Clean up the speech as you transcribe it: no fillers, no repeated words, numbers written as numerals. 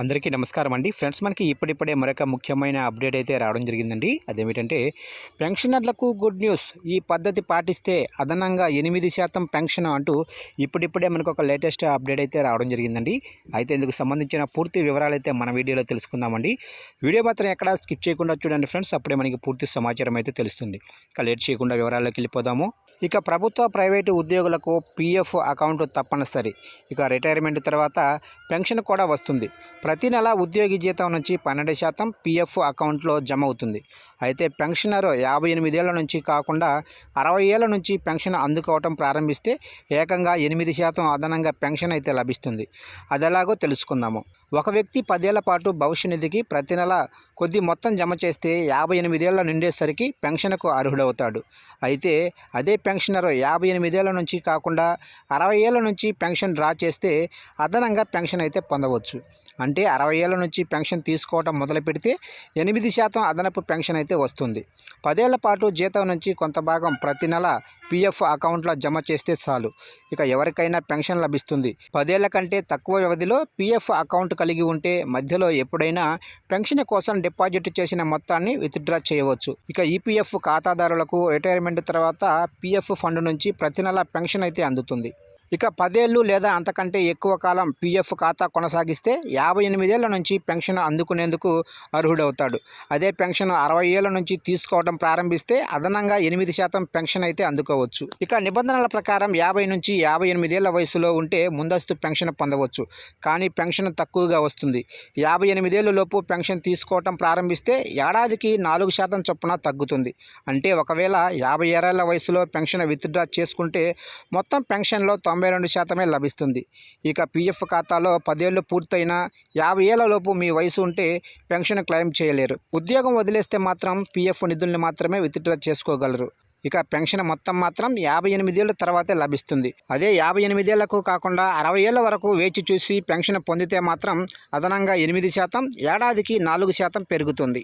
అందరికీ నమస్కారం అండి ఫ్రెండ్స్. మనకి ఇప్పుడిప్పుడే మరొక ముఖ్యమైన అప్డేట్ అయితే రావడం జరిగిందండి. అదేమిటంటే పెన్షనర్లకు గుడ్ న్యూస్, ఈ పద్ధతి పాటిస్తే అదనంగా 8% పెన్షన్ అంటూ ఇప్పుడిప్పుడే మనకు ఒక లేటెస్ట్ అప్డేట్ అయితే రావడం జరిగిందండి. అయితే ఇందుకు సంబంధించిన పూర్తి వివరాలు అయితే మన వీడియోలో తెలుసుకుందామండి. వీడియో మాత్రం ఎక్కడ స్కిప్ చేయకుండా చూడండి ఫ్రెండ్స్, అప్పుడే మనకి పూర్తి సమాచారం అయితే తెలుస్తుంది. ఇక లేట్ చేయకుండా వివరాల్లోకి వెళ్ళిపోదాము. ఇక ప్రభుత్వ ప్రైవేటు ఉద్యోగులకు పీఎఫ్ అకౌంట్ తప్పనిసరి. ఇక రిటైర్మెంట్ తర్వాత పెన్షన్ కూడా వస్తుంది. ప్రతి నెల ఉద్యోగి జీతం నుంచి 12% పీఎఫ్ అకౌంట్లో జమ అవుతుంది. అయితే పెన్షనర్ 58 ఏళ్ల నుంచి కాకుండా 60 ఏళ్ల నుంచి పెన్షన్ అందుకోవటం ప్రారంభిస్తే ఏకంగా 8% అదనంగా పెన్షన్ అయితే లభిస్తుంది. అది ఎలాగో తెలుసుకుందాము. ఒక వ్యక్తి 10 ఏళ్ల పాటు భవిష్య నిధికి ప్రతి నెల కొద్ది మొత్తం జమ చేస్తే 58 ఏళ్ల నిండేసరికి పెన్షన్కు అర్హుడవుతాడు. అయితే అదే పెన్షనర్ 58 ఏళ్ల నుంచి కాకుండా 60 ఏళ్ల నుంచి పెన్షన్ డ్రా చేస్తే అదనంగా పెన్షన్ అయితే పొందవచ్చు. అంటే 60 ఏళ్ల నుంచి పెన్షన్ తీసుకోవడం మొదలు పెడితే 8% అదనపు పెన్షన్ అయితే వస్తుంది. 10 ఏళ్ల పాటు జీతం నుంచి కొంత భాగం ప్రతి నెల పీఎఫ్ అకౌంట్లో జమ చేస్తే చాలు, ఇక ఎవరికైనా పెన్షన్ లభిస్తుంది. 10 ఏళ్ల కంటే తక్కువ వ్యవధిలో పీఎఫ్ అకౌంట్ కలిగి ఉంటే మధ్యలో ఎప్పుడైనా పెన్షన్ కోసం డిపాజిట్ చేసిన మొత్తాన్ని విత్డ్రా చేయవచ్చు. ఇక ఈపీఎఫ్ ఖాతాదారులకు రిటైర్మెంట్ తర్వాత పీఎఫ్ ఫండ్ నుంచి ప్రతి నెల పెన్షన్ అయితే అందుతుంది. ఇక 10 ఏళ్ళు లేదా అంతకంటే ఎక్కువ కాలం పీఎఫ్ ఖాతా కొనసాగిస్తే 58 ఏళ్ల నుంచి పెన్షన్ అందుకునేందుకు అర్హుడవుతాడు. అదే పెన్షన్ 60 ఏళ్ల నుంచి తీసుకోవడం ప్రారంభిస్తే అదనంగా 8% పెన్షన్ అయితే అందుకోవచ్చు. ఇక నిబంధనల ప్రకారం 50 నుంచి 58 ఏళ్ల వయసులో ఉంటే ముందస్తు పెన్షన్ పొందవచ్చు, కానీ పెన్షన్ తక్కువగా వస్తుంది. 58 ఏళ్ల లోపు పెన్షన్ తీసుకోవడం ప్రారంభిస్తే ఏడాదికి 4% చొప్పున తగ్గుతుంది. అంటే ఒకవేళ 50 ఏళ్ల వయసులో పెన్షన్ విత్డ్రా చేసుకుంటే మొత్తం పెన్షన్లో 92% లభిస్తుంది. ఇక పీఎఫ్ ఖాతాలో 10 ఏళ్ళు పూర్తయిన 50 ఏళ్ల లోపు మీ వయసు ఉంటే పెన్షన్ క్లెయిమ్ చేయలేరు. ఉద్యోగం వదిలేస్తే మాత్రం పీఎఫ్ నిధుల్ని మాత్రమే విత్డ్రా చేసుకోగలరు. ఇక పెన్షన్ మొత్తం మాత్రం 58 ఏళ్ళ తర్వాతే లభిస్తుంది. అదే 58 ఏళ్లకు కాకుండా 60 ఏళ్ల వరకు వేచి చూసి పెన్షన్ పొందితే మాత్రం అదనంగా 8%, ఏడాదికి 4% పెరుగుతుంది.